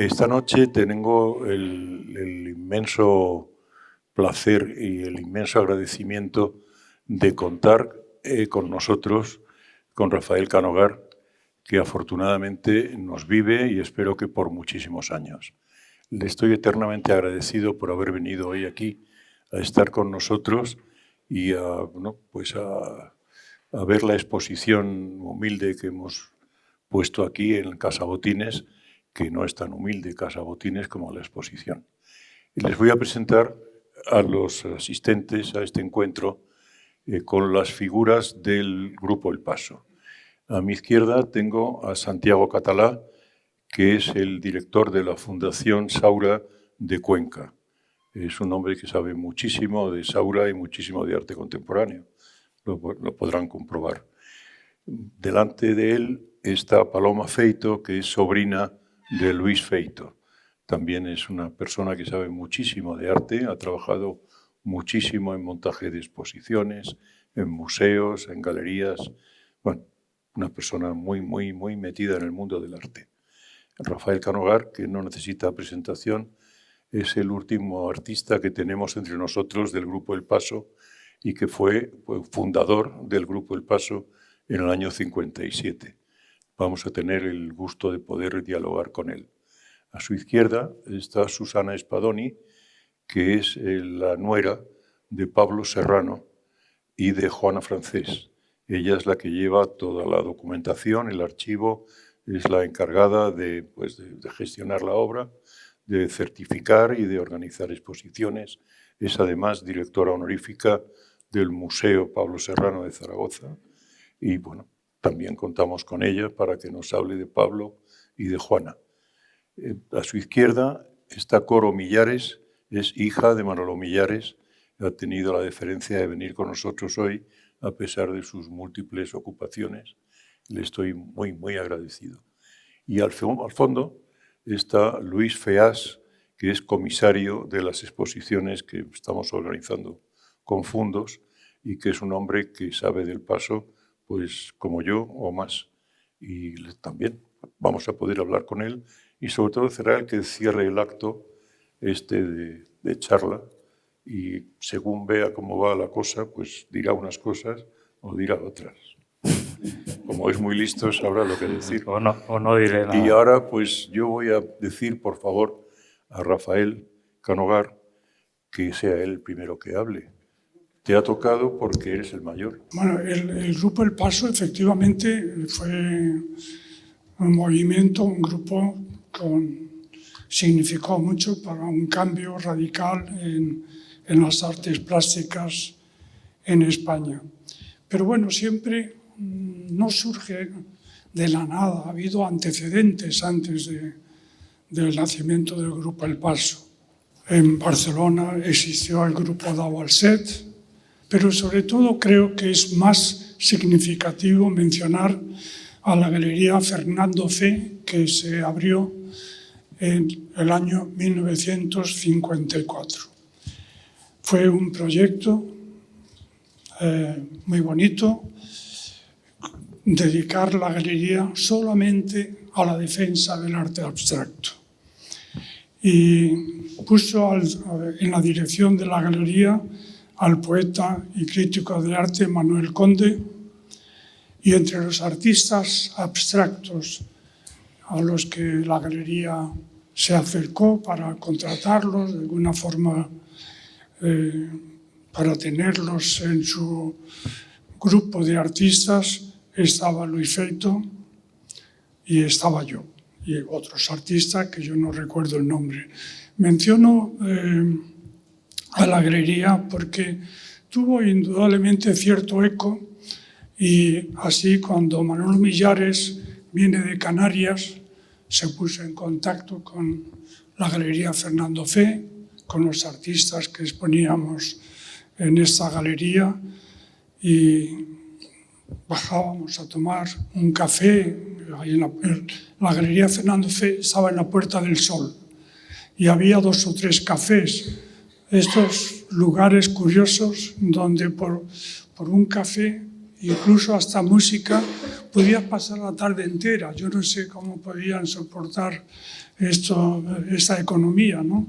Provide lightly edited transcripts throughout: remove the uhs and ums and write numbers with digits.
Esta noche tengo el inmenso placer y el inmenso agradecimiento de contar con nosotros, con Rafael Canogar, que afortunadamente nos vive y espero que por muchísimos años. Le estoy eternamente agradecido por haber venido hoy aquí a estar con nosotros y a ver la exposición humilde que hemos puesto aquí en Casa Botines, que no es tan humilde Casa Botines como la exposición. Y les voy a presentar a los asistentes a este encuentro con las figuras del Grupo El Paso. A mi izquierda tengo a Santiago Catalá, que es el director de la Fundación Saura de Cuenca. Es un hombre que sabe muchísimo de Saura y muchísimo de arte contemporáneo. Lo podrán comprobar. Delante de él está Paloma Feito, que es sobrina de Luis Feito. También es una persona que sabe muchísimo de arte, ha trabajado muchísimo en montaje de exposiciones, en museos, en galerías. Bueno, una persona muy metida en el mundo del arte. Rafael Canogar, que no necesita presentación, es el último artista que tenemos entre nosotros del Grupo El Paso y que fue fundador del Grupo El Paso en el año 57. Vamos a tener el gusto de poder dialogar con él. A su izquierda está Susana Spadoni, que es la nuera de Pablo Serrano y de Juana Francés. Ella es la que lleva toda la documentación, el archivo, es la encargada de gestionar la obra, de certificar y de organizar exposiciones. Es además directora honorífica del Museo Pablo Serrano de Zaragoza y bueno, también contamos con ella para que nos hable de Pablo y de Juana. A su izquierda está Coro Millares, es hija de Manolo Millares, ha tenido la deferencia de venir con nosotros hoy a pesar de sus múltiples ocupaciones. Le estoy muy agradecido. Y al fondo está Luis Feas, que es comisario de las exposiciones que estamos organizando con fondos y que es un hombre que sabe del Paso, pues como yo o más. Y también vamos a poder hablar con él y sobre todo será el que cierre el acto de charla y según vea cómo va la cosa, pues dirá unas cosas o dirá otras. Como es muy listo, sabrá lo que decir. O no diré nada. Y ahora, pues yo voy a decir, por favor, a Rafael Canogar que sea él el primero que hable. Te ha tocado porque eres el mayor. Bueno, el Grupo El Paso efectivamente fue un movimiento, un grupo significó mucho para un cambio radical en las artes plásticas en España. Pero bueno, siempre no surge de la nada, ha habido antecedentes antes del nacimiento del Grupo El Paso. En Barcelona existió el Grupo Dau al Set, pero sobre todo creo que es más significativo mencionar a la Galería Fernando Fe, que se abrió en el año 1954. Fue un proyecto muy bonito, dedicar la galería solamente a la defensa del arte abstracto. Y puso en la dirección de la galería al poeta y crítico de arte Manuel Conde, y entre los artistas abstractos a los que la galería se acercó para contratarlos de alguna forma, para tenerlos en su grupo de artistas, estaba Luis Feito y estaba yo, y otros artistas que yo no recuerdo el nombre. Menciono a la galería porque tuvo indudablemente cierto eco, y así cuando Manolo Millares viene de Canarias se puso en contacto con la Galería Fernando Fe, con los artistas que exponíamos en esta galería, y bajábamos a tomar un café. La Galería Fernando Fe estaba en la Puerta del Sol y había 2 o 3 cafés, estos lugares curiosos donde por un café incluso hasta música, podías pasar la tarde entera. Yo no sé cómo podían soportar esta economía, ¿no?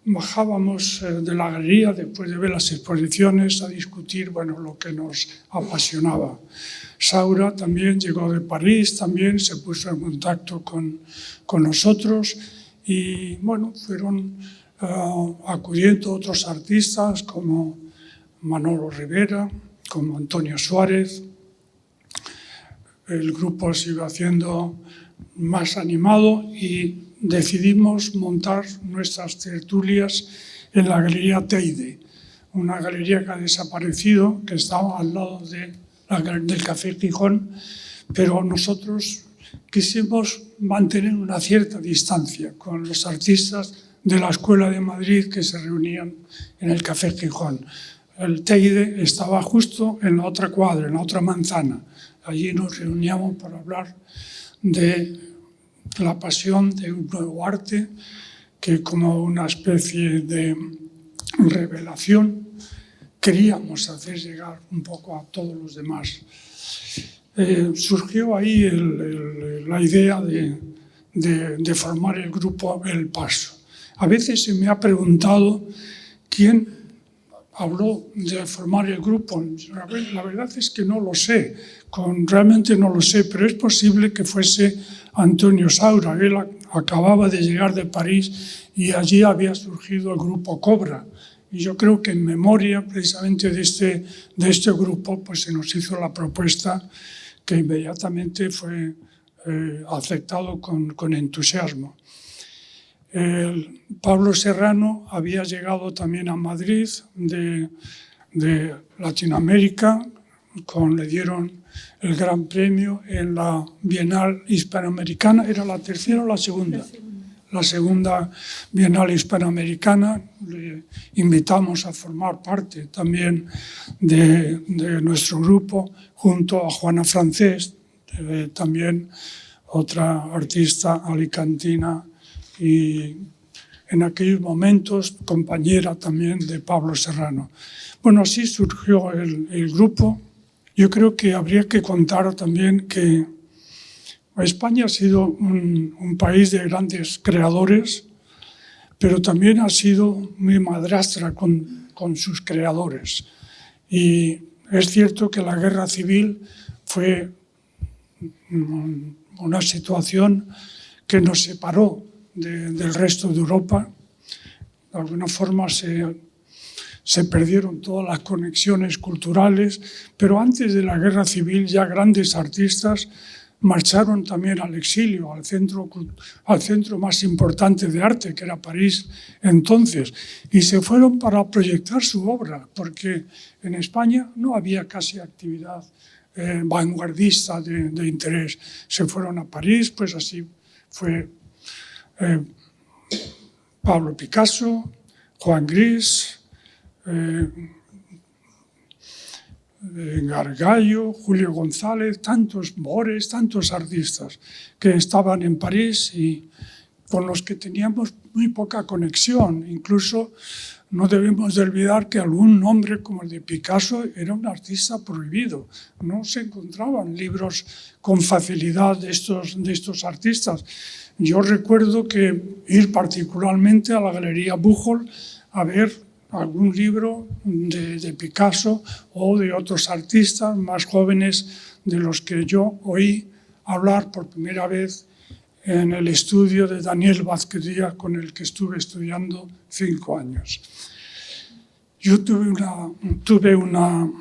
Bajábamos de la galería después de ver las exposiciones a discutir, bueno, lo que nos apasionaba. Saura también llegó de París, también se puso en contacto con nosotros y, bueno, fueron acudiendo otros artistas como Manolo Rivera, como Antonio Suárez. El grupo se iba haciendo más animado y decidimos montar nuestras tertulias en la Galería Teide, una galería que ha desaparecido, que estaba al lado del Café Gijón, pero nosotros quisimos mantener una cierta distancia con los artistas de la Escuela de Madrid que se reunían en el Café Gijón. El Teide estaba justo en la otra cuadra, en la otra manzana. Allí nos reuníamos para hablar de la pasión de un nuevo arte que, como una especie de revelación, queríamos hacer llegar un poco a todos los demás. Surgió ahí la idea de formar el grupo El Paso. A veces se me ha preguntado quién habló de formar el grupo. La verdad es que no lo sé, realmente no lo sé, pero es posible que fuese Antonio Saura. Él acababa de llegar de París y allí había surgido el grupo Cobra. Y yo creo que en memoria precisamente de este grupo pues se nos hizo la propuesta que inmediatamente fue aceptado con entusiasmo. Pablo Serrano había llegado también a Madrid de Latinoamérica, le dieron el gran premio en la Bienal Hispanoamericana. ¿Era la tercera o la segunda? La segunda Bienal Hispanoamericana. Le invitamos a formar parte también de nuestro grupo, junto a Juana Francés, también otra artista alicantina y en aquellos momentos compañera también de Pablo Serrano. Bueno, así surgió el grupo. Yo creo que habría que contar también que España ha sido un país de grandes creadores, pero también ha sido muy madrastra con sus creadores. Y es cierto que la guerra civil fue una situación que nos separó del resto de Europa. De alguna forma se perdieron todas las conexiones culturales, pero antes de la guerra civil ya grandes artistas marcharon también al exilio, al centro más importante de arte, que era París entonces, y se fueron para proyectar su obra, porque en España no había casi actividad vanguardista de interés. Se fueron a París, pues así fue Pablo Picasso, Juan Gris, Gargallo, Julio González, tantos Bores, tantos artistas que estaban en París y con los que teníamos muy poca conexión. Incluso no debemos de olvidar que algún nombre como el de Picasso era un artista prohibido. No se encontraban libros con facilidad de estos artistas. Yo recuerdo que ir particularmente a la Galería Bujol a ver algún libro de Picasso o de otros artistas más jóvenes de los que yo oí hablar por primera vez en el estudio de Daniel Vázquez Díaz, con el que estuve estudiando 5 años. Yo tuve una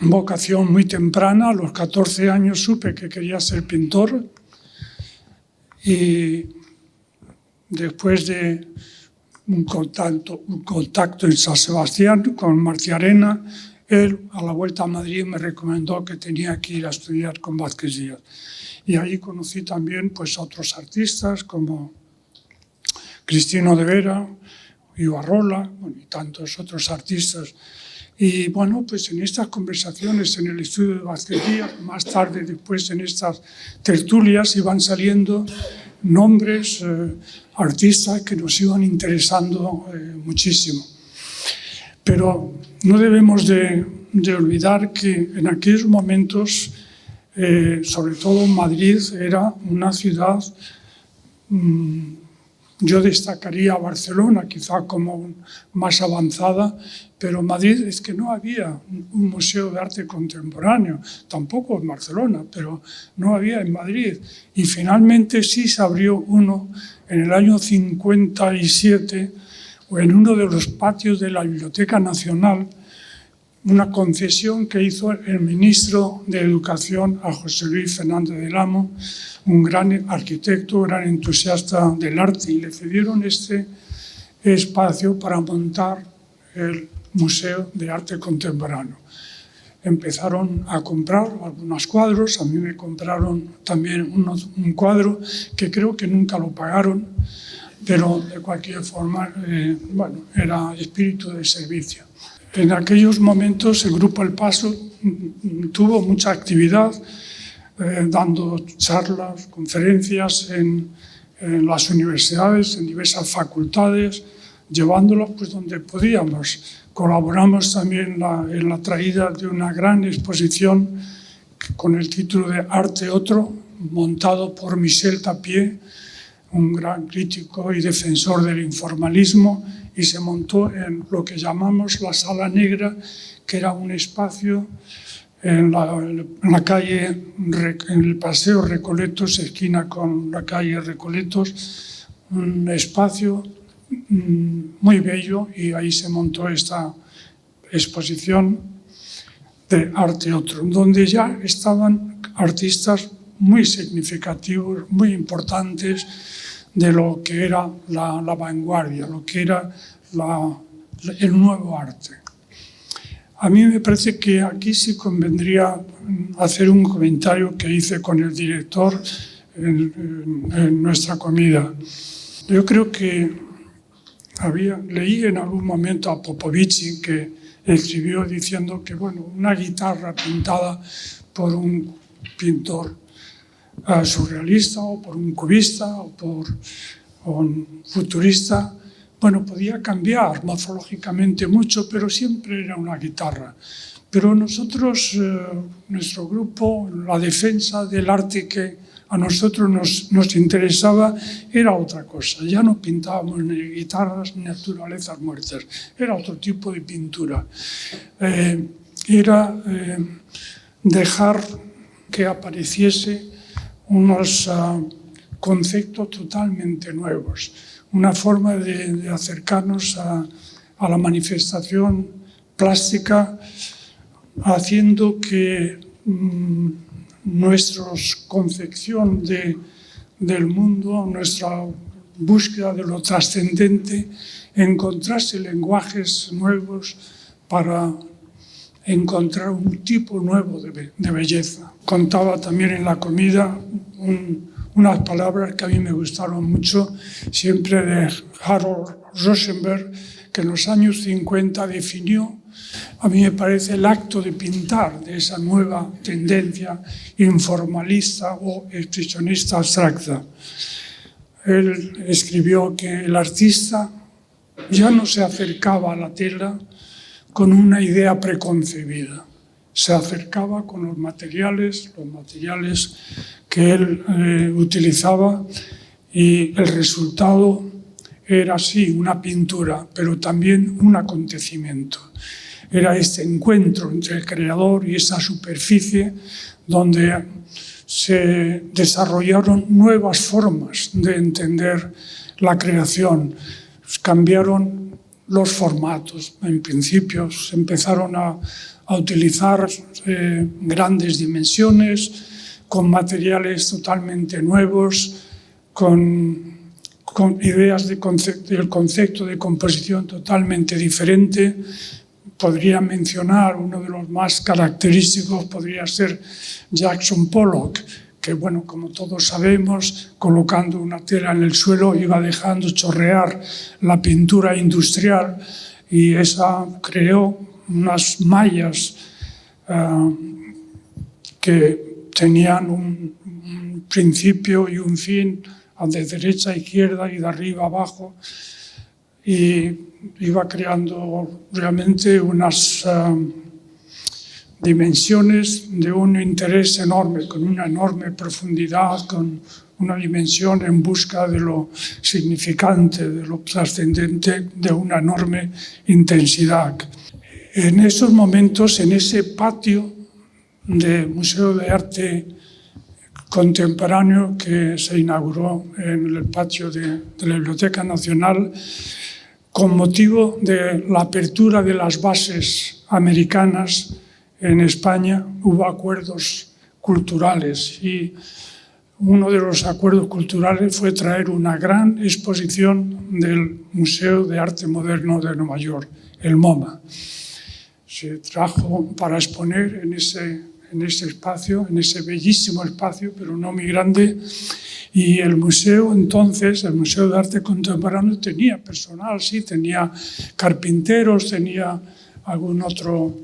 vocación muy temprana. A los 14 años supe que quería ser pintor y después de un contacto en San Sebastián con Marciarena, él a la vuelta a Madrid me recomendó que tenía que ir a estudiar con Vázquez Díaz. Y ahí conocí también pues, a otros artistas como Cristino de Vera, Ibarrola, y tantos otros artistas. Y bueno, pues en estas conversaciones en el estudio de Vázquez Díaz, más tarde después en estas tertulias iban saliendo nombres, artistas que nos iban interesando muchísimo. Pero no debemos de de olvidar que en aquellos momentos, sobre todo Madrid, era una ciudad, yo destacaría Barcelona quizá como más avanzada, pero Madrid es que no había un museo de arte contemporáneo, tampoco en Barcelona, pero no había en Madrid. Y finalmente sí se abrió uno en el año 57, en uno de los patios de la Biblioteca Nacional, una concesión que hizo el ministro de Educación a José Luis Fernández del Amo, un gran arquitecto, gran entusiasta del arte, y le cedieron este espacio para montar el Museo de Arte Contemporáneo. Empezaron a comprar algunos cuadros, a mí me compraron también un cuadro que creo que nunca lo pagaron, pero de cualquier forma, bueno, era espíritu de servicio. En aquellos momentos el Grupo El Paso tuvo mucha actividad, dando charlas, conferencias en las universidades, en diversas facultades, llevándolas pues donde podíamos. Colaboramos también en la traída de una gran exposición con el título de Arte Otro, montado por Michel Tapié, un gran crítico y defensor del informalismo, y se montó en lo que llamamos la Sala Negra, que era un espacio en la calle, en el Paseo Recoletos, esquina con la calle Recoletos, un espacio muy bello, y ahí se montó esta exposición de Arte Otro, donde ya estaban artistas muy significativos, muy importantes de lo que era la vanguardia, lo que era el nuevo arte. A mí me parece que aquí sí convendría hacer un comentario que hice con el director en nuestra comida. Yo creo que leí en algún momento a Popovici, que escribió diciendo que, bueno, una guitarra pintada por un pintor surrealista o por un cubista o por un futurista, bueno, podía cambiar morfológicamente mucho, pero siempre era una guitarra. Pero nosotros, nuestro grupo, la defensa del arte que a nosotros nos interesaba era otra cosa. Ya no pintábamos ni guitarras ni naturalezas muertas, era otro tipo de pintura. Era dejar que apareciese unos conceptos totalmente nuevos, una forma de acercarnos a la manifestación plástica, haciendo que nuestra concepción del mundo, nuestra búsqueda de lo trascendente, encontrase lenguajes nuevos para encontrar un tipo nuevo de belleza. Contaba también en la comida unas palabras que a mí me gustaron mucho, siempre de Harold Rosenberg, que en los años 50 definió, a mí me parece, el acto de pintar de esa nueva tendencia informalista o expresionista abstracta. Él escribió que el artista ya no se acercaba a la tela con una idea preconcebida, se acercaba con los materiales que él utilizaba, y el resultado era sí una pintura, pero también un acontecimiento. Era este encuentro entre el creador y esa superficie donde se desarrollaron nuevas formas de entender la creación. Cambiaron los formatos. En principio se empezaron a utilizar grandes dimensiones, con materiales totalmente nuevos, con ideas del concepto de composición totalmente diferente. Podría mencionar uno de los más característicos, podría ser Jackson Pollock, que, bueno, como todos sabemos, colocando una tela en el suelo iba dejando chorrear la pintura industrial, y esa creó unas mallas que tenían un principio y un fin, de derecha a izquierda y de arriba a abajo, y iba creando realmente unas dimensiones de un interés enorme, con una enorme profundidad, con una dimensión en busca de lo significante, de lo trascendente, de una enorme intensidad. En esos momentos, en ese patio del Museo de Arte Contemporáneo que se inauguró en el patio de la Biblioteca Nacional, con motivo de la apertura de las bases americanas en España, hubo acuerdos culturales y uno de los acuerdos culturales fue traer una gran exposición del Museo de Arte Moderno de Nueva York, el MoMA. Se trajo para exponer en ese espacio, en ese bellísimo espacio, pero no muy grande. Y el museo entonces, el Museo de Arte Contemporáneo, tenía personal, sí, tenía carpinteros, tenía algún otro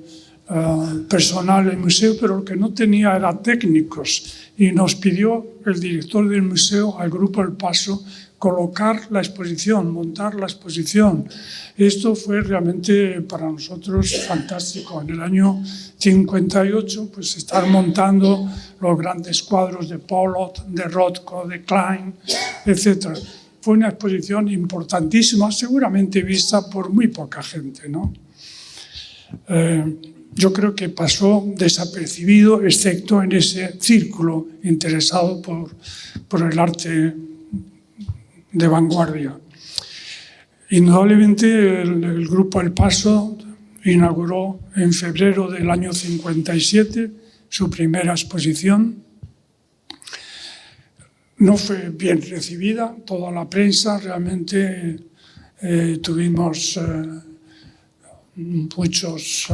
personal en el museo, pero lo que no tenía era técnicos. Y nos pidió el director del museo al Grupo El Paso colocar la exposición, montar la exposición. Esto fue realmente para nosotros fantástico. En el año 58, pues estar montando los grandes cuadros de Pollock, de Rothko, de Klein, etc. Fue una exposición importantísima, seguramente vista por muy poca gente, ¿no? Yo creo que pasó desapercibido, excepto en ese círculo interesado por el arte de vanguardia. Indudablemente el Grupo El Paso inauguró en febrero del año 57 su primera exposición. No fue bien recibida, toda la prensa, realmente tuvimos muchos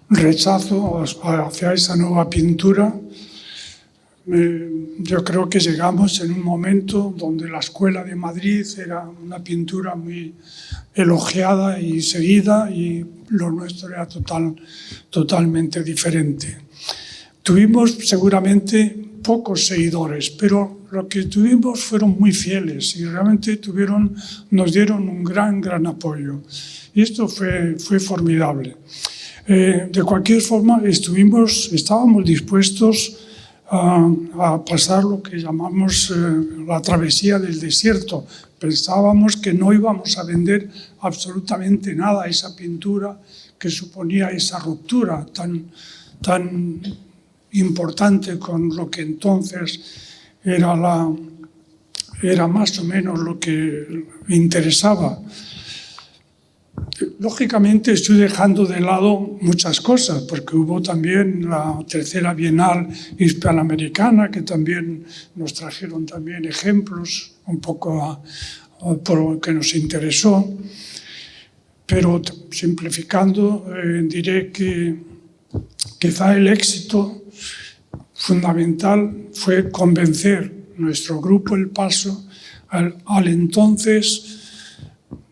rechazos hacia esa nueva pintura. Yo creo que llegamos en un momento donde la Escuela de Madrid era una pintura muy elogiada y seguida y lo nuestro era totalmente diferente. Tuvimos seguramente pocos seguidores, pero lo que tuvimos fueron muy fieles y realmente nos dieron un gran apoyo. Y esto fue formidable. De cualquier forma, estábamos dispuestos a pasar lo que llamamos la travesía del desierto. Pensábamos que no íbamos a vender absolutamente nada a esa pintura que suponía esa ruptura tan importante con lo que entonces era más o menos lo que interesaba. Lógicamente estoy dejando de lado muchas cosas, porque hubo también la tercera Bienal Hispanoamericana, que también nos trajeron también ejemplos un poco por lo que nos interesó. Pero simplificando, diré que quizá el éxito fundamental fue convencer nuestro Grupo El Paso al entonces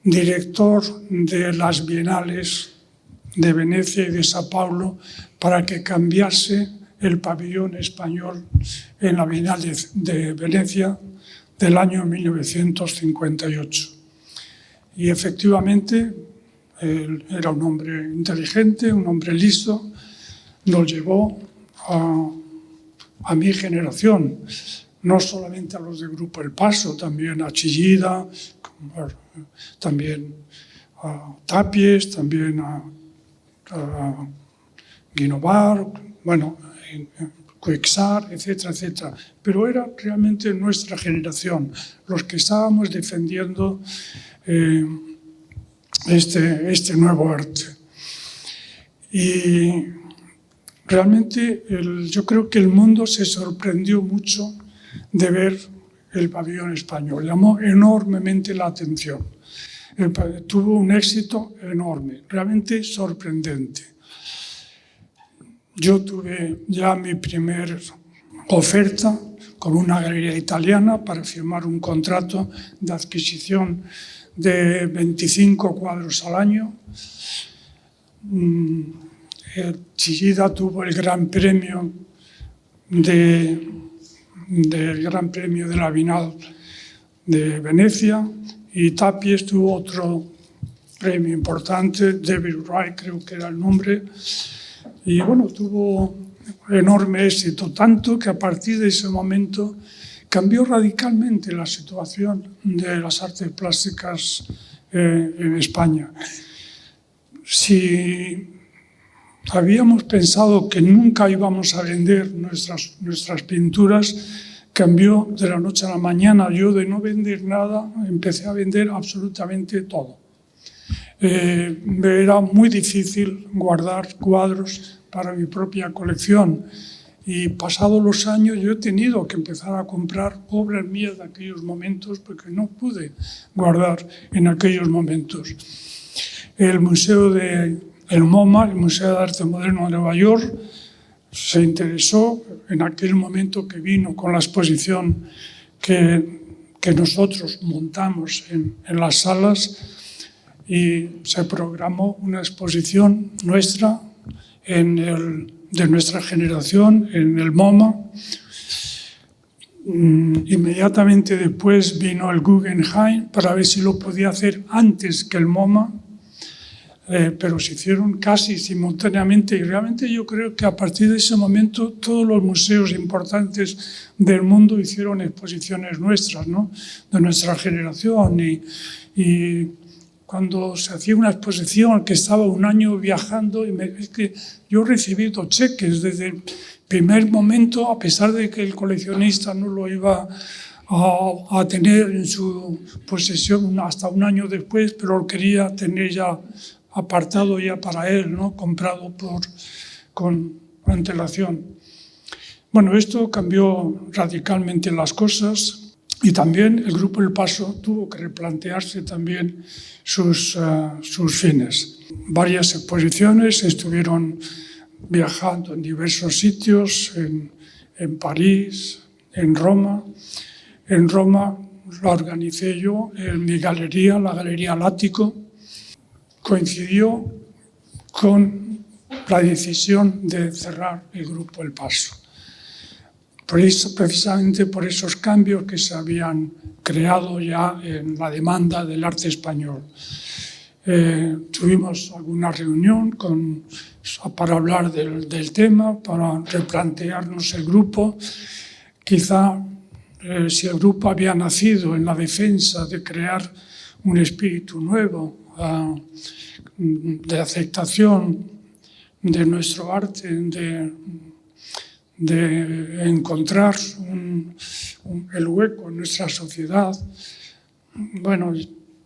director de las Bienales de Venecia y de Sao Paulo para que cambiase el pabellón español en la Bienal de Venecia del año 1958. Y efectivamente, él era un hombre inteligente, un hombre listo, nos llevó a mi generación, no solamente a los del Grupo El Paso, también a Chillida, también a Tapies, también a Guinovar, bueno, Cuixart, etcétera. Pero era realmente nuestra generación, los que estábamos defendiendo este nuevo arte. Y realmente yo creo que el mundo se sorprendió mucho de ver el pabellón español. Llamó enormemente la atención. Tuvo un éxito enorme, realmente sorprendente. Yo tuve ya mi primera oferta con una galería italiana para firmar un contrato de adquisición de 25 cuadros al año. Chillida tuvo el Gran Premio de la Bienal de Venecia y Tapies tuvo premio importante, David Wright creo que era el nombre, y bueno, tuvo enorme éxito, tanto que a partir de ese momento cambió radicalmente la situación de las artes plásticas en España. Si habíamos pensado que nunca íbamos a vender nuestras pinturas, cambió de la noche a la mañana. Yo, de no vender nada, empecé a vender absolutamente todo. Me era muy difícil guardar cuadros para mi propia colección, y pasados los años yo he tenido que empezar a comprar obras mías de aquellos momentos porque no pude guardar en aquellos momentos. El Museo el MoMA, el Museo de Arte Moderno de Nueva York, se interesó en aquel momento que vino con la exposición que nosotros montamos en las salas, y se programó una exposición nuestra de nuestra generación en el MoMA. Inmediatamente después vino el Guggenheim para ver si lo podía hacer antes que el MoMA, pero se hicieron casi simultáneamente, y realmente yo creo que a partir de ese momento todos los museos importantes del mundo hicieron exposiciones nuestras, ¿no? De nuestra generación, y cuando se hacía una exposición que estaba un año viajando, es que yo he recibido cheques desde el primer momento, a pesar de que el coleccionista no lo iba a tener en su posesión hasta un año después, pero lo quería tener ya apartado ya para él, ¿no? Comprado con antelación. Bueno, esto cambió radicalmente las cosas, y también el Grupo El Paso tuvo que replantearse también sus fines. Varias exposiciones estuvieron viajando en diversos sitios, en París, en Roma. En Roma la organicé yo en mi galería, la Galería Lático. Coincidió con la decisión de cerrar el Grupo El Paso. Precisamente por esos cambios que se habían creado ya en la demanda del arte español. Tuvimos alguna reunión para hablar del tema, para replantearnos el grupo. Quizá si el grupo había nacido en la defensa de crear un espíritu nuevo, de aceptación de nuestro arte, de encontrar el hueco en nuestra sociedad, bueno,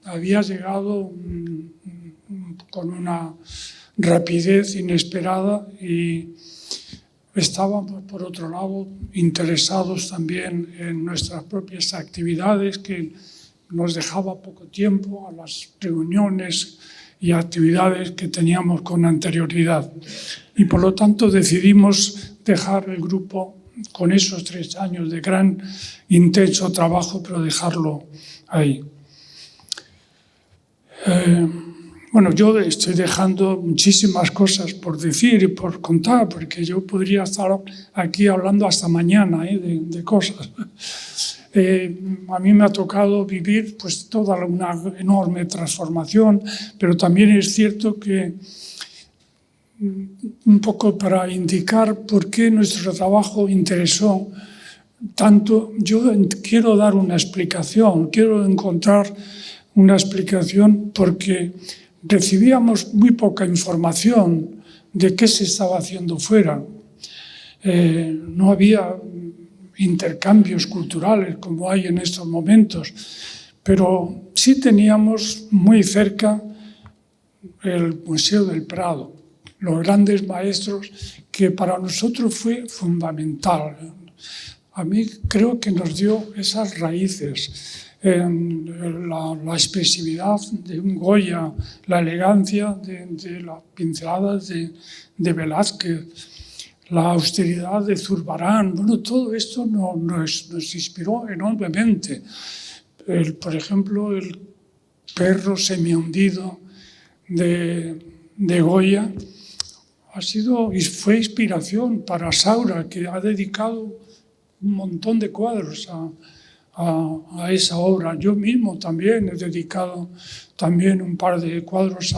había llegado con una rapidez inesperada, y estábamos, por otro lado, interesados también en nuestras propias actividades, que nos dejaba poco tiempo a las reuniones y actividades que teníamos con anterioridad. Y por lo tanto decidimos dejar el grupo con esos 3 años de gran, intenso trabajo, pero dejarlo ahí. Bueno, yo estoy dejando muchísimas cosas por decir y por contar, porque yo podría estar aquí hablando hasta mañana de cosas. A mí me ha tocado vivir pues toda una enorme transformación, pero también es cierto que un poco para indicar por qué nuestro trabajo interesó tanto, yo quiero dar una explicación, quiero encontrar una explicación, porque recibíamos muy poca información de qué se estaba haciendo fuera. No había intercambios culturales como hay en estos momentos, pero sí teníamos muy cerca el Museo del Prado, los grandes maestros, que para nosotros fue fundamental. A mí creo que nos dio esas raíces, la expresividad de un Goya, la elegancia de las pinceladas de Velázquez, la austeridad de Zurbarán. Bueno, todo esto nos inspiró enormemente. Por ejemplo, el perro semihundido de Goya ha sido y fue inspiración para Saura, que ha dedicado un montón de cuadros a esa obra. Yo mismo también he dedicado también un par de cuadros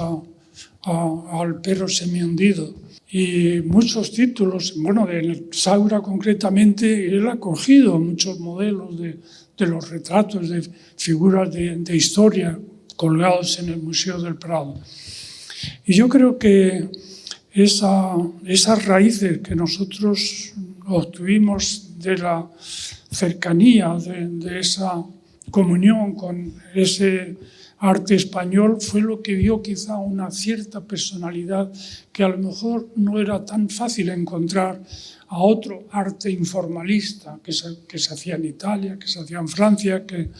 al perro semihundido. Y muchos títulos, bueno, de Saura concretamente, él ha cogido muchos modelos de los retratos de figuras de historia colgados en el Museo del Prado. Y yo creo que esas raíces que nosotros obtuvimos de la cercanía, de esa comunión con ese arte español, fue lo que dio quizá una cierta personalidad que a lo mejor no era tan fácil encontrar a otro arte informalista que se hacía en Italia, que se hacía en Francia, que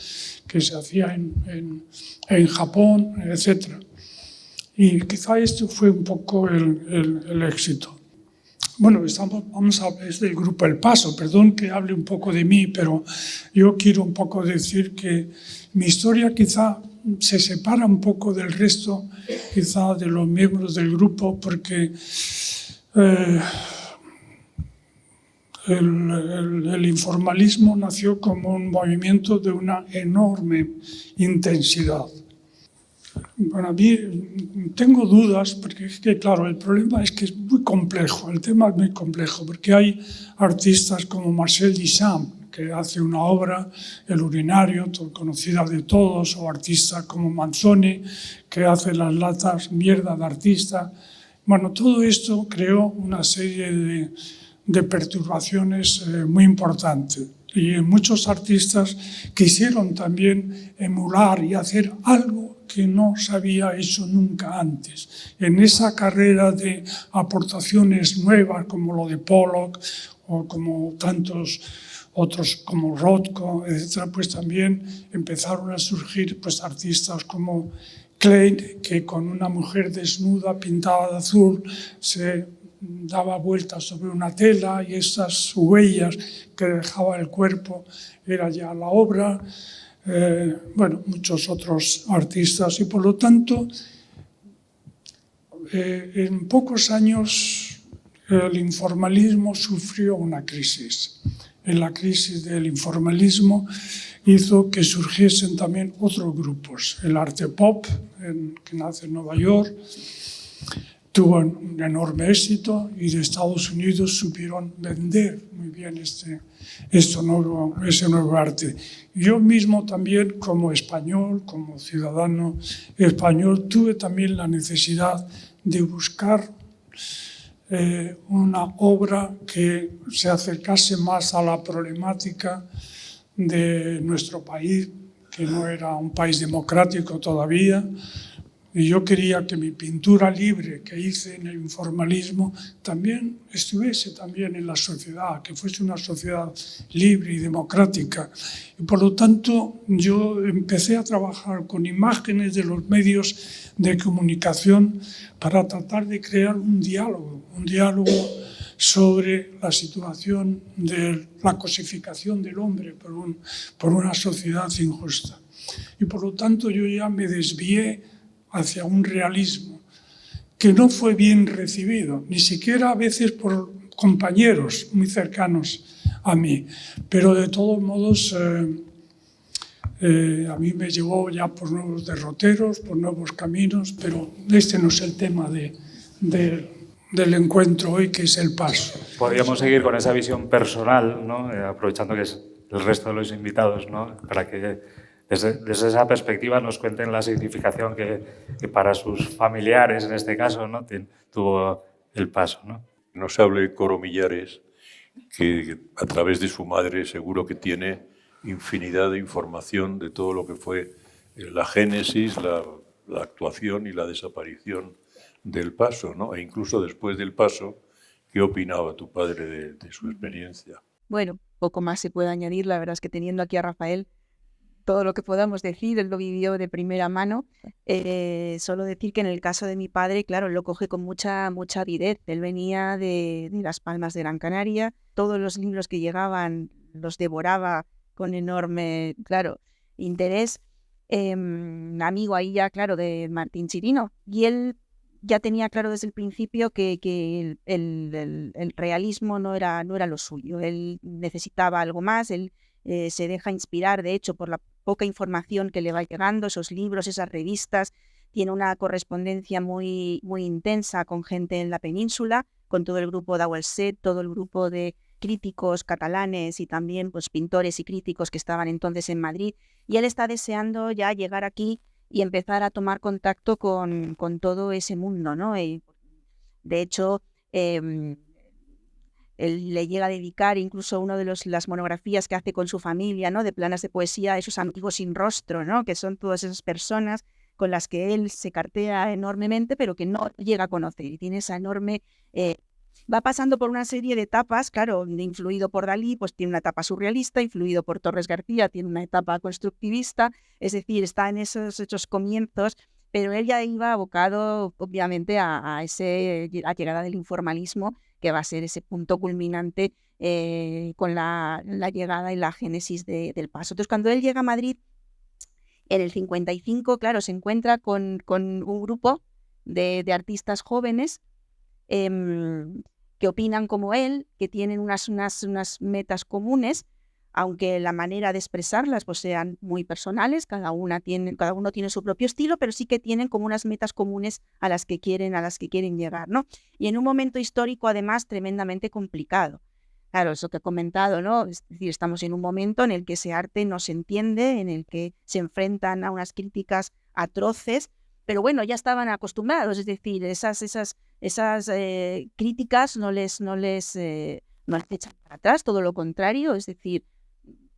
se hacía en Japón, etc. Y quizá esto fue un poco el éxito. Bueno, vamos a hablar del grupo El Paso, perdón que hable un poco de mí, pero yo quiero un poco decir que mi historia quizá se separa un poco del resto, quizá de los miembros del grupo, porque el informalismo nació como un movimiento de una enorme intensidad. Para mí, tengo dudas, porque es que, claro, el problema es que es muy complejo, el tema es muy complejo, porque hay artistas como Marcel Duchamp, que hace una obra, El urinario, conocida de todos, o artistas como Manzoni, que hace las latas mierda de artista. Bueno, todo esto creó una serie de perturbaciones muy importantes. Y muchos artistas quisieron también emular y hacer algo que no se había hecho nunca antes. En esa carrera de aportaciones nuevas, como lo de Pollock o como tantos otros como Rothko, etc., pues también empezaron a surgir pues, artistas como Klein, que con una mujer desnuda pintada de azul se daba vueltas sobre una tela y esas huellas que dejaba el cuerpo era ya la obra. Bueno, muchos otros artistas y por lo tanto en pocos años el informalismo sufrió una crisis. En la crisis del informalismo hizo que surgiesen también otros grupos. El arte pop, que nace en Nueva York, tuvo un enorme éxito y de Estados Unidos supieron vender muy bien ese nuevo arte. Yo mismo también, como español, como ciudadano español, tuve también la necesidad de buscar una obra que se acercase más a la problemática de nuestro país, que no era un país democrático todavía. Y yo quería que mi pintura libre que hice en el informalismo también estuviese también en la sociedad, que fuese una sociedad libre y democrática. Y por lo tanto, yo empecé a trabajar con imágenes de los medios de comunicación para tratar de crear un diálogo sobre la situación de la cosificación del hombre por una sociedad injusta. Y por lo tanto, yo ya me desvié hacia un realismo que no fue bien recibido, ni siquiera a veces por compañeros muy cercanos a mí, pero de todos modos a mí me llevó ya por nuevos derroteros, por nuevos caminos, pero este no es el tema del encuentro hoy, que es el paso. Podríamos seguir con esa visión personal, ¿no? Aprovechando que es el resto de los invitados, ¿no? Para que desde esa perspectiva nos cuenten la significación que para sus familiares, en este caso, ¿no? tuvo el paso, ¿no? Nos hable Coro Millares, que a través de su madre seguro que tiene infinidad de información de todo lo que fue la génesis, la actuación y la desaparición del paso, ¿no? E incluso después del paso, ¿qué opinaba tu padre de su experiencia? Bueno, poco más se puede añadir. La verdad es que teniendo aquí a Rafael, todo lo que podamos decir, él lo vivió de primera mano. Solo decir que en el caso de mi padre, claro, lo coge con mucha avidez. Él venía de Las Palmas de Gran Canaria, todos los libros que llegaban los devoraba con enorme, claro, interés. Amigo ahí ya, claro, de Martín Chirino. Y él ya tenía claro desde el principio que el realismo no era lo suyo. Él necesitaba algo más. Él se deja inspirar, de hecho, por la poca información que le va llegando, esos libros, esas revistas. Tiene una correspondencia muy, muy intensa con gente en la península, con todo el grupo d'Auelset, todo el grupo de críticos catalanes y también pues, pintores y críticos que estaban entonces en Madrid. Y él está deseando ya llegar aquí y empezar a tomar contacto con todo ese mundo, ¿no? Y, de hecho, él le llega a dedicar incluso una de las monografías que hace con su familia, ¿no? De planas de poesía, a esos amigos sin rostro, ¿no? Que son todas esas personas con las que él se cartea enormemente, pero que no llega a conocer. Y tiene esa enorme... va pasando por una serie de etapas, claro, influido por Dalí, pues tiene una etapa surrealista, influido por Torres García, tiene una etapa constructivista, es decir, está en esos comienzos, pero él ya iba abocado, obviamente, a la llegada del informalismo, que va a ser ese punto culminante con la llegada y la génesis del Paso. Entonces, cuando él llega a Madrid, en el 55, claro, se encuentra con un grupo de artistas jóvenes que opinan como él, que tienen unas metas comunes, aunque la manera de expresarlas pues, sean muy personales, cada uno tiene su propio estilo, pero sí que tienen como unas metas comunes a las que quieren llegar, ¿no? Y en un momento histórico, además, tremendamente complicado. Claro, eso que he comentado, ¿no? Es decir, estamos en un momento en el que ese arte no se entiende, en el que se enfrentan a unas críticas atroces, pero bueno, ya estaban acostumbrados, es decir, esas críticas no les echan para atrás, todo lo contrario, es decir,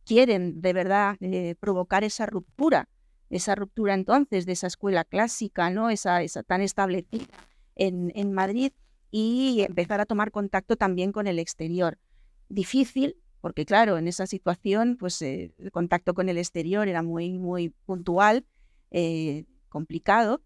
quieren de verdad provocar esa ruptura entonces de esa escuela clásica, ¿no? Esa tan establecida en Madrid, y empezar a tomar contacto también con el exterior. Difícil, porque claro, en esa situación pues el contacto con el exterior era muy, muy puntual, complicado,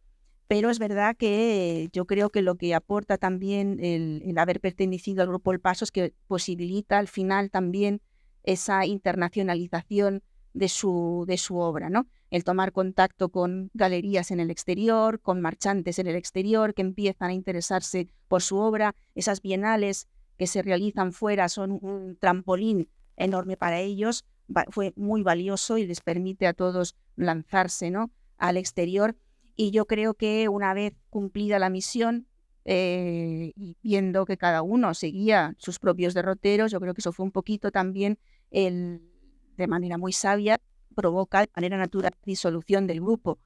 pero es verdad que yo creo que lo que aporta también el haber pertenecido al Grupo El Paso es que posibilita al final también esa internacionalización de su obra, ¿no? El tomar contacto con galerías en el exterior, con marchantes en el exterior que empiezan a interesarse por su obra, esas bienales que se realizan fuera son un trampolín enorme para ellos, fue muy valioso y les permite a todos lanzarse, ¿no? Al exterior. Y yo creo que una vez cumplida la misión y viendo que cada uno seguía sus propios derroteros, yo creo que eso fue un poquito también, de manera muy sabia, provoca de manera natural la disolución del grupo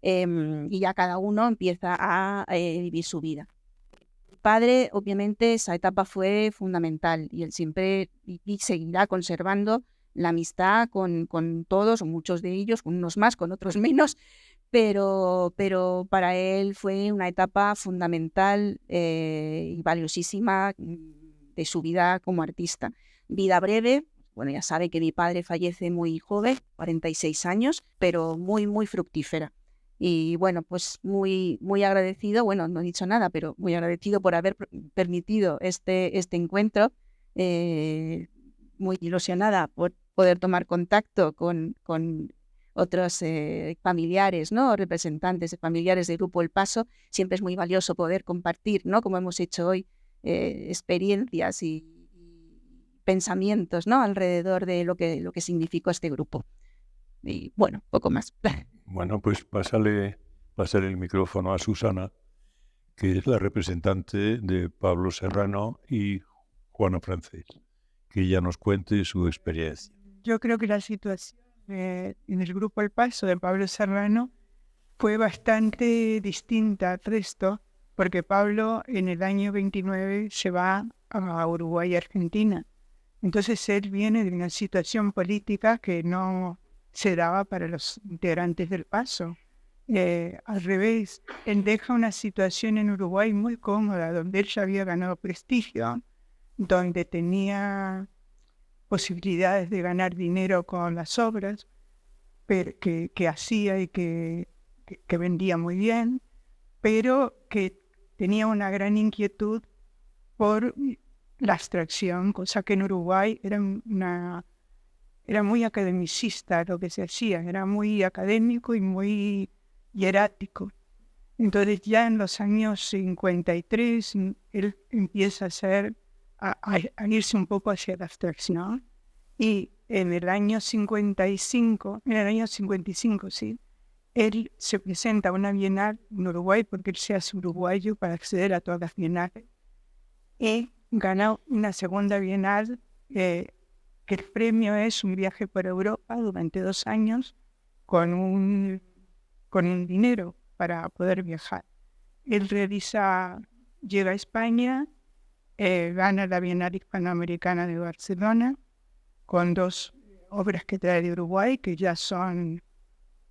y ya cada uno empieza a vivir su vida. Padre, obviamente, esa etapa fue fundamental y él siempre y seguirá conservando la amistad con todos, o muchos de ellos, con unos más, con otros menos, pero para él fue una etapa fundamental y valiosísima de su vida como artista. Vida breve, bueno, ya sabe que mi padre fallece muy joven, 46 años, pero muy, muy fructífera. Y bueno, pues muy, muy agradecido, bueno, no he dicho nada, pero muy agradecido por haber permitido este encuentro, muy ilusionada por poder tomar contacto con otros familiares, ¿no? Representantes de familiares del Grupo El Paso. Siempre es muy valioso poder compartir, ¿no? Como hemos hecho hoy, experiencias y pensamientos, ¿no? Alrededor de lo que significó este grupo. Y bueno, poco más. Bueno, pues pásale el micrófono a Susana, que es la representante de Pablo Serrano y Juana Francés, que ella nos cuente su experiencia. Yo creo que la situación en el Grupo El Paso de Pablo Serrano fue bastante distinta al resto, porque Pablo en el año 29 se va a Uruguay y Argentina. Entonces él viene de una situación política que no se daba para los integrantes del Paso. Al revés, él deja una situación en Uruguay muy cómoda, donde él ya había ganado prestigio, donde tenía posibilidades de ganar dinero con las obras que hacía y que vendía muy bien, pero que tenía una gran inquietud por la abstracción, cosa que en Uruguay era muy academicista lo que se hacía, era muy académico y muy hierático. Entonces ya en los años 53 él empieza a irse un poco hacia la abstracción y en el año 55, sí, él se presenta a una bienal en Uruguay porque él se hace uruguayo para acceder a todas las bienales y gana una segunda bienal que el premio es un viaje por Europa durante 2 años con un dinero para poder viajar. Él llega a España, gana la Bienal Hispanoamericana de Barcelona con 2 obras que trae de Uruguay, que ya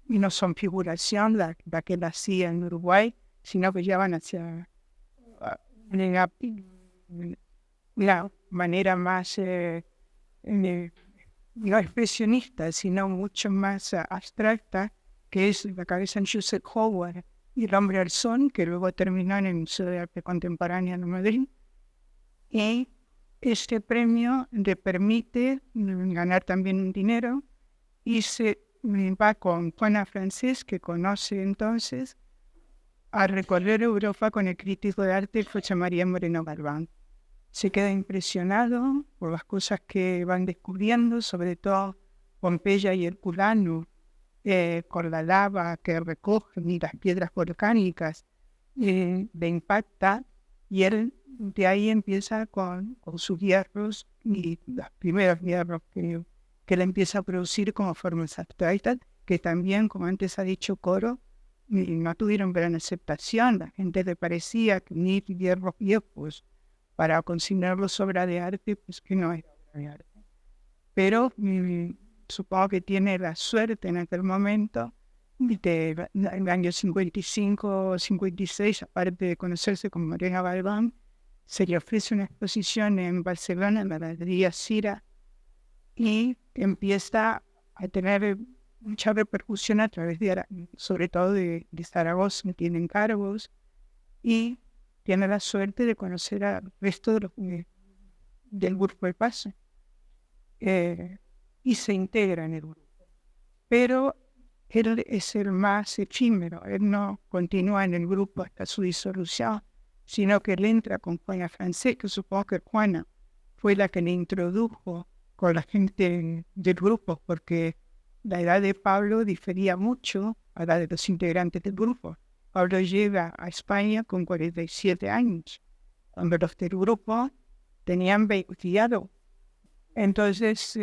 no son figuración, la que él hacía en Uruguay, sino que ya van hacia la manera más, no expresionista, sino mucho más abstracta, que es la cabeza en Joseph Howard y El hombre al sol, que luego terminó en el Museo de Arte Contemporánea de Madrid. Y este premio le permite ganar también un dinero y se va con Juana Francés, que conoce entonces, a recorrer Europa con el crítico de arte José María Moreno Galván. Se queda impresionado por las cosas que van descubriendo, sobre todo Pompeya y Herculano, con la lava que recogen y las piedras volcánicas, le impacta, y él de ahí empieza con sus hierros y los primeros hierros que él empieza a producir como formas abstractas, que también, como antes ha dicho Coro, no tuvieron gran aceptación. La gente le parecía que unir hierros viejos para consignarlos obra de arte, pues que no era obra de arte. Pero supongo que tiene la suerte en aquel momento, en el año 55 o 56, aparte de conocerse con Moreno Galván, se le ofrece una exposición en Barcelona, en la Galería Cira, y empieza a tener mucha repercusión a través sobre todo de Zaragoza, que tiene encargos, y tiene la suerte de conocer al resto del grupo El Paso, y se integra en el grupo. Pero él es el más efímero, él no continúa en el grupo hasta su disolución, sino que él entra con Juana Francés, que supongo que Juana fue la que le introdujo con la gente del grupo, porque la edad de Pablo difería mucho a la de los integrantes del grupo. Pablo llega a España con 47 años, cuando los del grupo tenían 20. Entonces,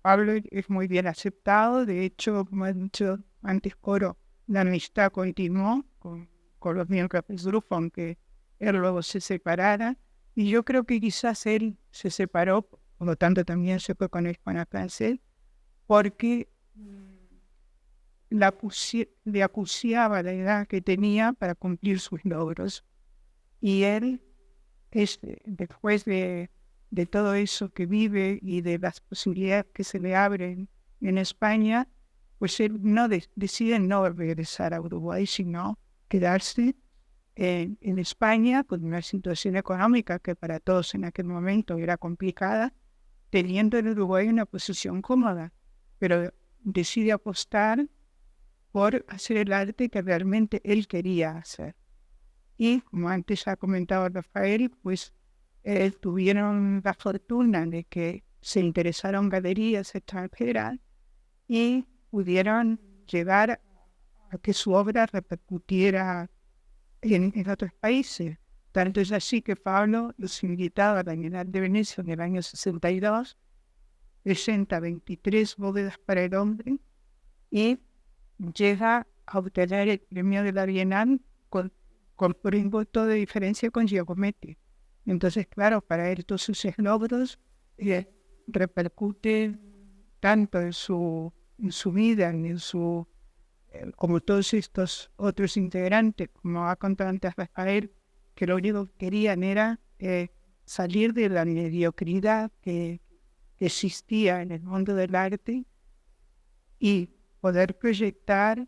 Pablo es muy bien aceptado. De hecho, como ha dicho antes Coro, la amistad continuó con los miembros del grupo, aunque él luego se separara. Y yo creo que quizás él se separó, por lo tanto también se fue con Juana Francés, porque le acuciaba la edad que tenía para cumplir sus logros. Y él, después de todo eso que vive y de las posibilidades que se le abren en España, pues él decide no regresar a Uruguay, sino quedarse en España con una situación económica que para todos en aquel momento era complicada, teniendo en Uruguay una posición cómoda, pero decide apostar por hacer el arte que realmente él quería hacer. Y como antes ha comentado Rafael, pues tuvieron la fortuna de que se interesaron galerías extranjeras y pudieron llegar a que su obra repercutiera en otros países. Tanto es así que Pablo los invitaba a la Bienal de Venecia en el año 62, presenta 23 bóvedas para el hombre y llega a obtener el premio de la Bienal por un voto de diferencia con Giacometti. Entonces, claro, para él todos sus logros repercuten tanto en su vida, como todos estos otros integrantes, como ha contado antes Rafael, que lo único que querían era salir de la mediocridad que existía en el mundo del arte y poder proyectar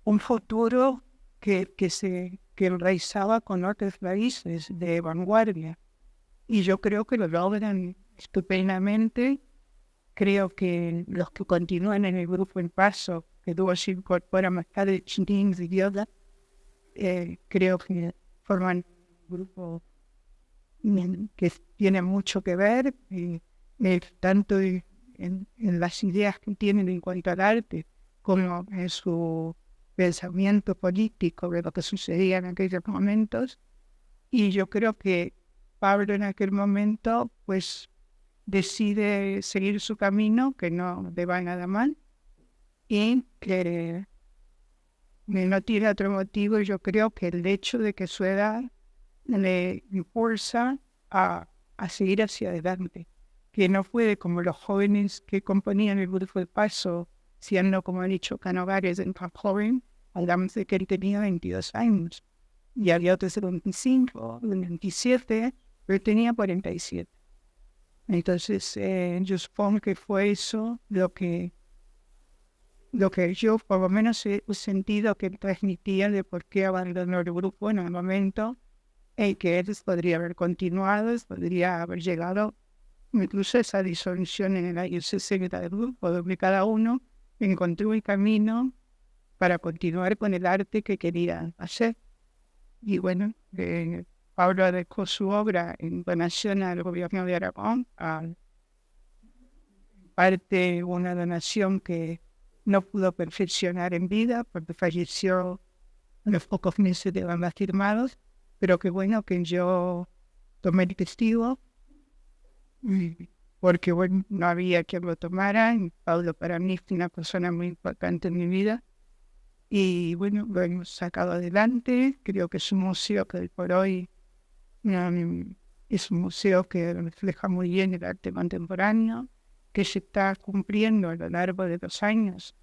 un futuro que enraizaba con otras raíces de vanguardia. Y yo creo que lo logran estupendamente. Creo que los que continúan en el grupo El Paso, que luego se incorpora más tarde Chirín y Yoda, creo que forman un grupo que tiene mucho que ver y tanto en las ideas que tienen en cuanto al arte, como en su pensamiento político de lo que sucedía en aquellos momentos. Y yo creo que Pablo en aquel momento pues decide seguir su camino, que no le va nada mal, y que no tiene otro motivo. Yo creo que el hecho de que su edad le impulsa a seguir hacia adelante, que no fue como los jóvenes que componían el grupo de paso, siendo, como han dicho Canovares en Joven, hablamos de que él tenía 22 años, y había otros de 25, de 27, pero él tenía 47. Entonces, yo supongo que fue eso lo que yo por lo menos he sentido que transmitía de por qué abandonó el grupo en el momento en que él podría haber continuado, podría haber llegado incluso a esa disolución en el año 60 del grupo, donde cada uno encontró el camino para continuar con el arte que quería hacer. Y bueno, Pablo dejó su obra en donación al gobierno de Aragón, parte una donación que no pudo perfeccionar en vida porque falleció a los pocos meses de haberla firmados, pero qué bueno que yo tomé el testigo, porque bueno, no había quien lo tomara. Y Pablo para mí fue una persona muy importante en mi vida, y bueno, lo hemos sacado adelante. Creo que es un museo que hoy por hoy es un museo que refleja muy bien el arte contemporáneo, que se está cumpliendo a lo largo de 2 años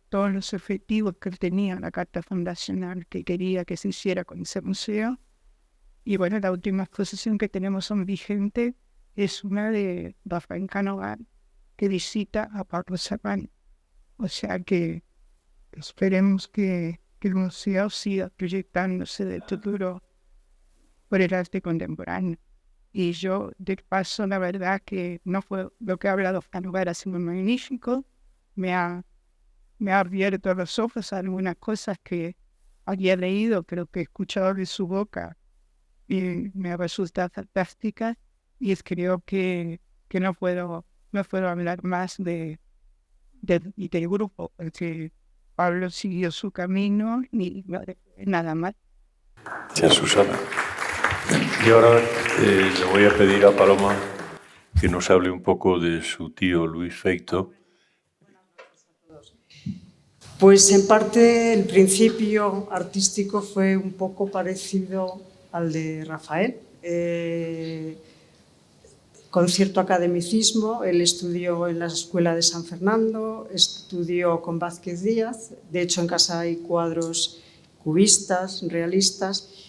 todos los objetivos que tenía la Carta Fundacional que quería que se hiciera con ese museo. Y bueno, la última exposición que tenemos en vigente es una de Rafael Canovar, que visita a Pablo Serrano. O sea que esperemos que el museo siga proyectándose de futuro por el arte contemporáneo. Y yo, de paso, la verdad que no fue lo que ha hablado Canovar, ha sido magnífico. Me ha abierto los ojos a algunas cosas que había leído, creo que he escuchado de su boca, y me resulta fantástica. Y creo que no puedo hablar más del grupo, porque Pablo siguió su camino y nada más. Gracias, Susana. Y ahora le voy a pedir a Paloma que nos hable un poco de su tío Luis Feito. Pues en parte el principio artístico fue un poco parecido al de Rafael, con cierto academicismo. Él estudió en la Escuela de San Fernando, estudió con Vázquez Díaz. De hecho, en casa hay cuadros cubistas, realistas.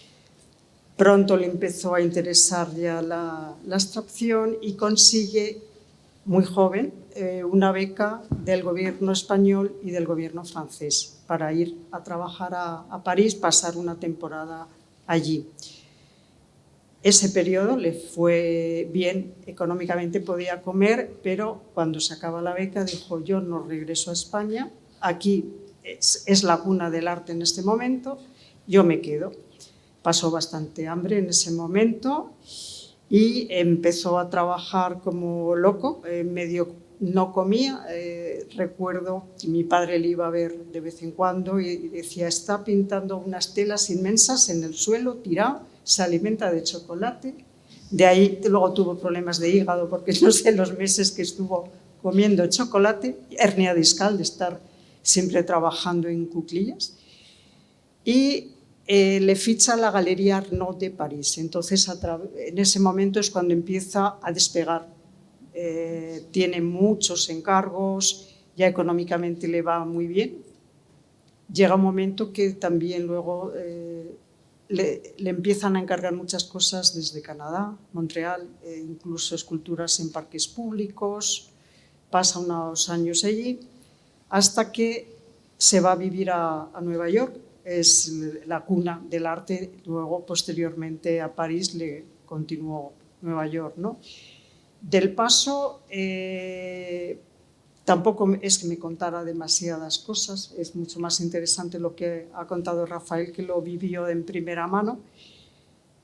Pronto le empezó a interesar ya la abstracción y consigue, muy joven, una beca del gobierno español y del gobierno francés para ir a trabajar a París, pasar una temporada allí. Ese periodo le fue bien, económicamente podía comer, pero cuando se acaba la beca dijo: yo no regreso a España, aquí es la cuna del arte en este momento, yo me quedo. Pasó bastante hambre en ese momento y empezó a trabajar como loco, medio no comía. Recuerdo que mi padre le iba a ver de vez en cuando y decía: está pintando unas telas inmensas en el suelo, tirado, se alimenta de chocolate. De ahí luego tuvo problemas de hígado porque no sé los meses que estuvo comiendo chocolate, hernia discal de estar siempre trabajando en cuclillas. Y le ficha la Galería Arnaud de París. Entonces, en ese momento es cuando empieza a despegar. Tiene muchos encargos, ya económicamente le va muy bien. Llega un momento que también luego le empiezan a encargar muchas cosas desde Canadá, Montreal, incluso esculturas en parques públicos. Pasa unos años allí hasta que se va a vivir a Nueva York. Es la cuna del arte. Luego, posteriormente, a París le continuó Nueva York, ¿no? Del paso, tampoco es que me contara demasiadas cosas. Es mucho más interesante lo que ha contado Rafael, que lo vivió en primera mano.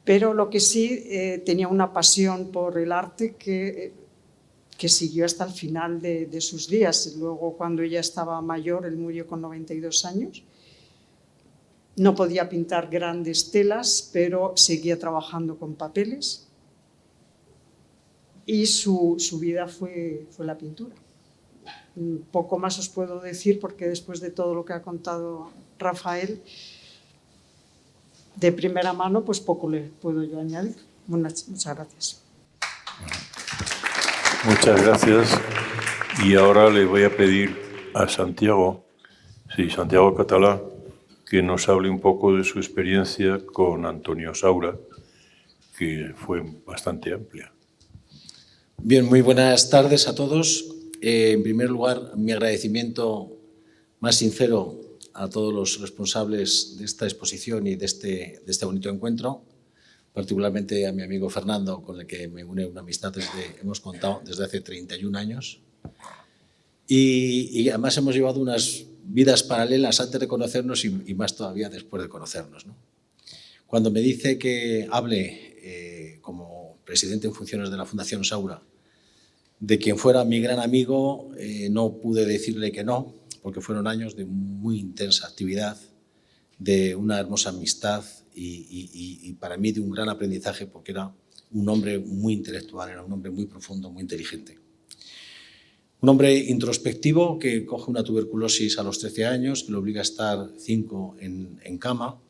pero lo que sí tenía una pasión por el arte que siguió hasta el final de sus días. Luego, cuando ella estaba mayor, él murió con 92 años. No podía pintar grandes telas, pero seguía trabajando con papeles y su vida fue la pintura. Poco más os puedo decir porque después de todo lo que ha contado Rafael, de primera mano, pues poco le puedo yo añadir. Muchas gracias. Muchas gracias. Y ahora le voy a pedir a Santiago Catalá, que nos hable un poco de su experiencia con Antonio Saura, que fue bastante amplia. Bien, muy buenas tardes a todos. En primer lugar, mi agradecimiento más sincero a todos los responsables de esta exposición y de este bonito encuentro, particularmente a mi amigo Fernando, con el que me une una amistad hemos contado desde hace 31 años. Y además hemos llevado unas vidas paralelas antes de conocernos y más todavía después de conocernos, ¿no? Cuando me dice que hable como presidente en funciones de la Fundación Saura, de quien fuera mi gran amigo, no pude decirle que no, porque fueron años de muy intensa actividad, de una hermosa amistad y para mí de un gran aprendizaje, porque era un hombre muy intelectual, era un hombre muy profundo, muy inteligente. Un hombre introspectivo que coge una tuberculosis a los 13 años, que lo obliga a estar 5 en cama,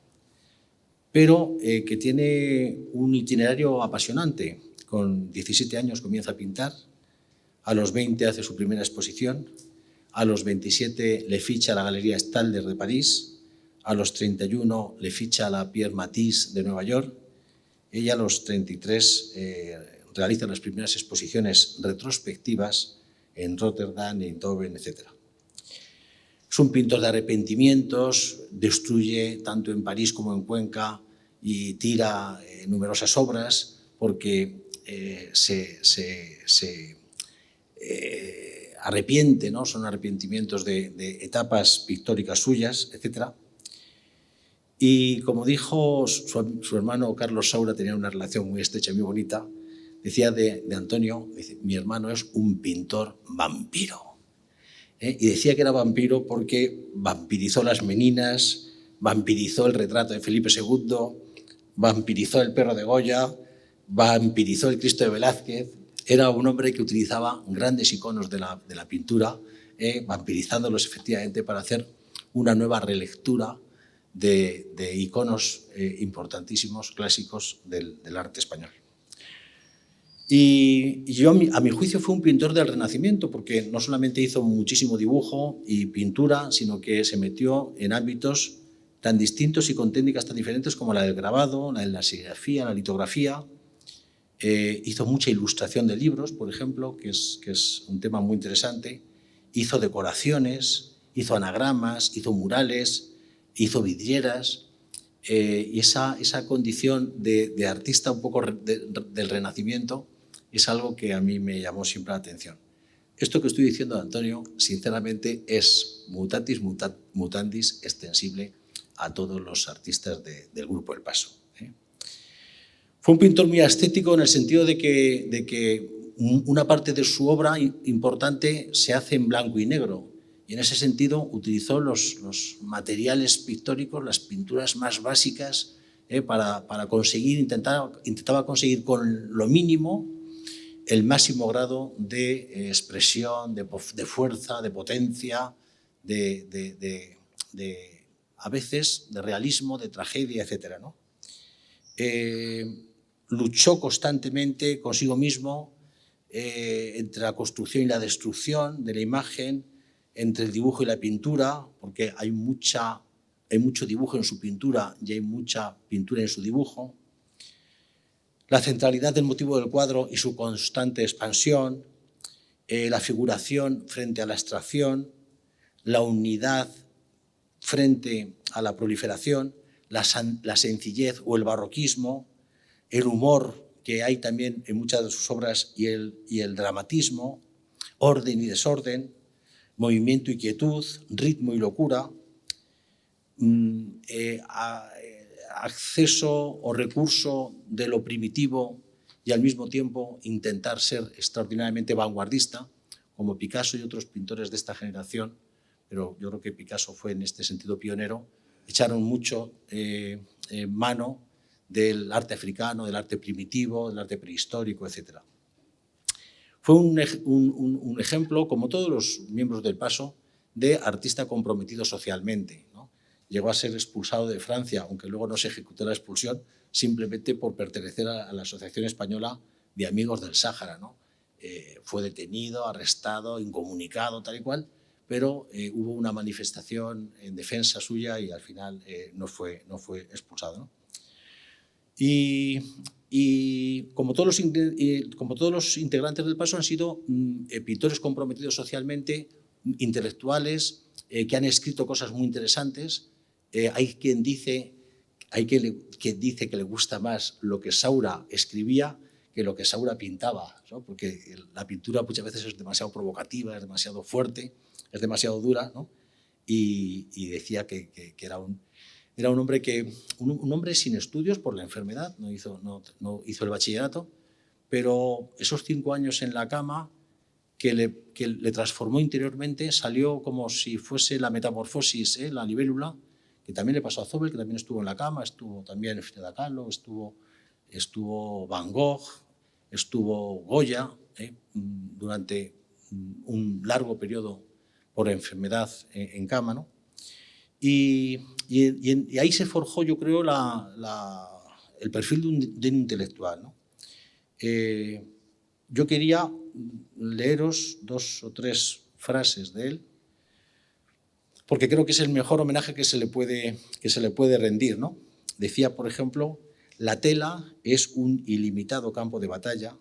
pero que tiene un itinerario apasionante. Con 17 años comienza a pintar, a los 20 hace su primera exposición, a los 27 le ficha a la Galería Stalder de París, a los 31 le ficha a la Pierre Matisse de Nueva York, y a los 33 realiza las primeras exposiciones retrospectivas en Rotterdam, Eindhoven, etc. Es un pintor de arrepentimientos, destruye tanto en París como en Cuenca y tira numerosas obras porque se arrepiente, ¿no? Son arrepentimientos de etapas pictóricas suyas, etc. Y como dijo su hermano Carlos Saura, tenía una relación muy estrecha y muy bonita, decía de Antonio, dice, mi hermano es un pintor vampiro. Y decía que era vampiro porque vampirizó las Meninas, vampirizó el retrato de Felipe II, vampirizó el perro de Goya, vampirizó el Cristo de Velázquez. Era un hombre que utilizaba grandes iconos de la pintura, vampirizándolos efectivamente para hacer una nueva relectura de iconos importantísimos, clásicos del arte español. Y yo, a mi juicio, fue un pintor del Renacimiento, porque no solamente hizo muchísimo dibujo y pintura, sino que se metió en ámbitos tan distintos y con técnicas tan diferentes como la del grabado, la de la serigrafía, la litografía. Hizo mucha ilustración de libros, por ejemplo, que es un tema muy interesante. Hizo decoraciones, hizo anagramas, hizo murales, hizo vidrieras. Y esa condición de artista un poco del Renacimiento es algo que a mí me llamó siempre la atención. Esto que estoy diciendo de Antonio, sinceramente, es mutatis mutandis extensible a todos los artistas del Grupo El Paso. Fue un pintor muy estético en el sentido de que una parte de su obra importante se hace en blanco y negro. Y en ese sentido utilizó los materiales pictóricos, las pinturas más básicas, para conseguir, intentaba conseguir con lo mínimo el máximo grado de expresión, de fuerza, de potencia, a veces de realismo, de tragedia, etc., ¿no? Luchó constantemente consigo mismo entre la construcción y la destrucción de la imagen, entre el dibujo y la pintura, porque hay mucho dibujo en su pintura y hay mucha pintura en su dibujo. La centralidad del motivo del cuadro y su constante expansión, la figuración frente a la abstracción, la unidad frente a la proliferación, la sencillez o el barroquismo, el humor que hay también en muchas de sus obras y el dramatismo, orden y desorden, movimiento y quietud, ritmo y locura. acceso o recurso de lo primitivo y al mismo tiempo intentar ser extraordinariamente vanguardista, como Picasso y otros pintores de esta generación, pero yo creo que Picasso fue en este sentido pionero, echaron mucho mano del arte africano, del arte primitivo, del arte prehistórico, etc. Fue un ejemplo, como todos los miembros del Paso, de artista comprometido socialmente, ¿no? Llegó a ser expulsado de Francia, aunque luego no se ejecutó la expulsión, simplemente por pertenecer a la Asociación Española de Amigos del Sáhara, ¿no? Fue detenido, arrestado, incomunicado, tal y cual, pero hubo una manifestación en defensa suya y al final no fue expulsado, ¿no? Y como todos los integrantes del Paso han sido pintores comprometidos socialmente, intelectuales, que han escrito cosas muy interesantes. Hay quien dice que le gusta más lo que Saura escribía que lo que Saura pintaba, ¿no? Porque la pintura muchas veces es demasiado provocativa, es demasiado fuerte, es demasiado dura, ¿no? Y decía que era un hombre sin estudios por la enfermedad, no hizo el bachillerato, pero esos 5 años en la cama que le transformó interiormente, salió como si fuese la metamorfosis, la libélula, que también le pasó a Zobel, que también estuvo en la cama, estuvo también Frida Kahlo, estuvo Van Gogh, estuvo Goya, durante un largo periodo por enfermedad en cama, ¿no? Y ahí se forjó, yo creo, el perfil de un intelectual, ¿no? Yo quería leeros 2 o 3 frases de él, porque creo que es el mejor homenaje que se le puede rendir, ¿no? Decía, por ejemplo, la tela es un ilimitado campo de batalla,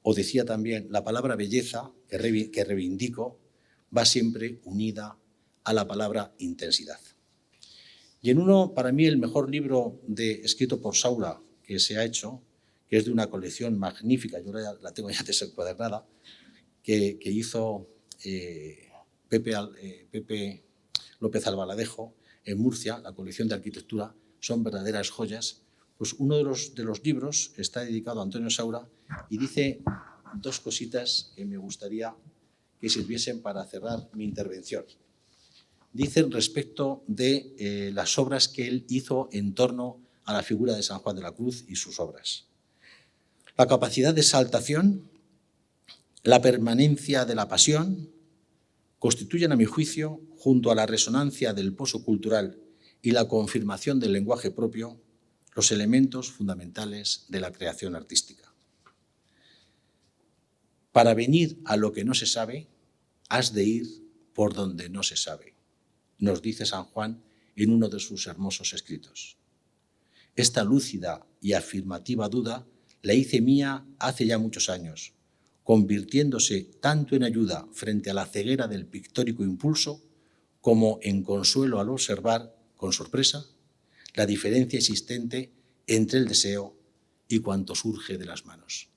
o decía también, la palabra belleza, que reivindico, va siempre unida a la palabra intensidad. Y en uno, para mí, el mejor libro escrito por Saura que se ha hecho, que es de una colección magnífica, yo la tengo ya desencuadernada, que hizo Pepe López Albaladejo en Murcia, la colección de arquitectura, son verdaderas joyas. Pues uno de los libros está dedicado a Antonio Saura y dice 2 cositas que me gustaría que sirviesen para cerrar mi intervención. Dicen respecto de las obras que él hizo en torno a la figura de San Juan de la Cruz y sus obras. La capacidad de exaltación, la permanencia de la pasión, constituyen, a mi juicio, junto a la resonancia del pozo cultural y la confirmación del lenguaje propio, los elementos fundamentales de la creación artística. Para venir a lo que no se sabe, has de ir por donde no se sabe, nos dice San Juan en uno de sus hermosos escritos. Esta lúcida y afirmativa duda la hice mía hace ya muchos años, convirtiéndose tanto en ayuda frente a la ceguera del pictórico impulso como en consuelo al observar, con sorpresa, la diferencia existente entre el deseo y cuanto surge de las manos.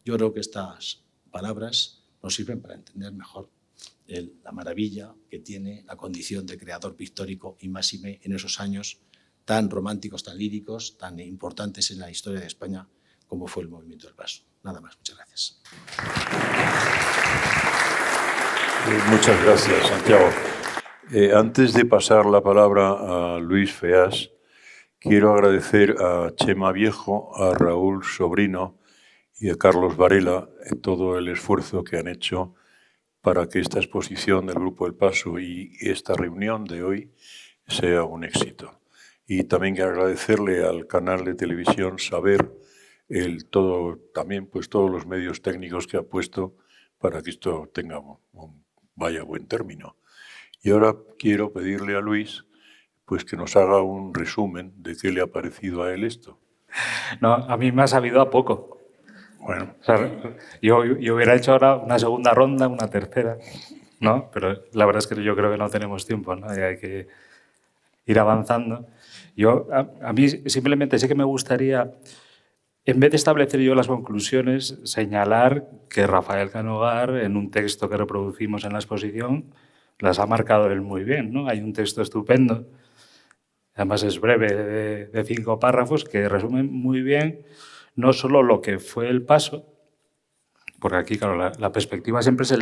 Yo creo que estas palabras nos sirven para entender mejor la maravilla que tiene la condición de creador pictórico y máxime en esos años tan románticos, tan líricos, tan importantes en la historia de España como fue el movimiento del Paso. Nada más, muchas gracias. Muchas gracias, Santiago. Antes de pasar la palabra a Luis Feas, quiero agradecer a Chema Viejo, a Raúl Sobrino y a Carlos Varela todo el esfuerzo que han hecho para que esta exposición del Grupo El Paso y esta reunión de hoy sea un éxito. Y también quiero agradecerle al canal de televisión Saber también pues todos los medios técnicos que ha puesto para que esto tenga vaya buen término. Y ahora quiero pedirle a Luis pues que nos haga un resumen de qué le ha parecido a él esto. No, a mí me ha sabido a poco. Bueno. O sea, yo hubiera hecho ahora una segunda ronda, una tercera, ¿no? Pero la verdad es que yo creo que no tenemos tiempo, ¿no? Y hay que ir avanzando. A mí simplemente sí que me gustaría, en vez de establecer yo las conclusiones, señalar que Rafael Canogar, en un texto que reproducimos en la exposición, las ha marcado él muy bien, ¿no? Hay un texto estupendo además es breve, de 5 párrafos, que resumen muy bien no solo lo que fue el paso, porque aquí, claro, la perspectiva siempre es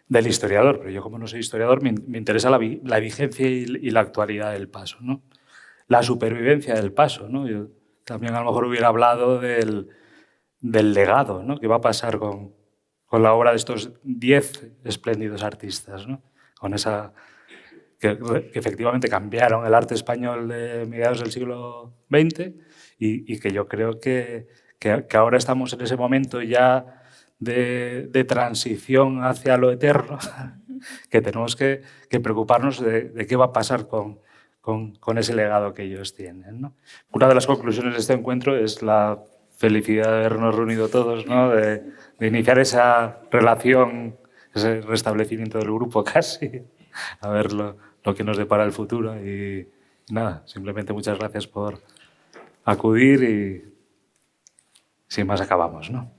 del historiador, pero yo como no soy historiador me interesa la vigencia y la actualidad del paso, ¿no? La supervivencia del paso, ¿no? Yo también a lo mejor hubiera hablado del legado, ¿no? ¿Qué va a pasar con la obra de estos 10 espléndidos artistas, ¿no? Con esa que efectivamente cambiaron el arte español de mediados del siglo XX y que yo creo que ahora estamos en ese momento ya de transición hacia lo eterno, que tenemos que preocuparnos de qué va a pasar con ese legado que ellos tienen, ¿no? Una de las conclusiones de este encuentro es la felicidad de habernos reunido todos, ¿no? De iniciar esa relación, ese restablecimiento del grupo casi, a ver lo que nos depara el futuro. Y nada, simplemente muchas gracias por acudir y sin más acabamos, ¿no?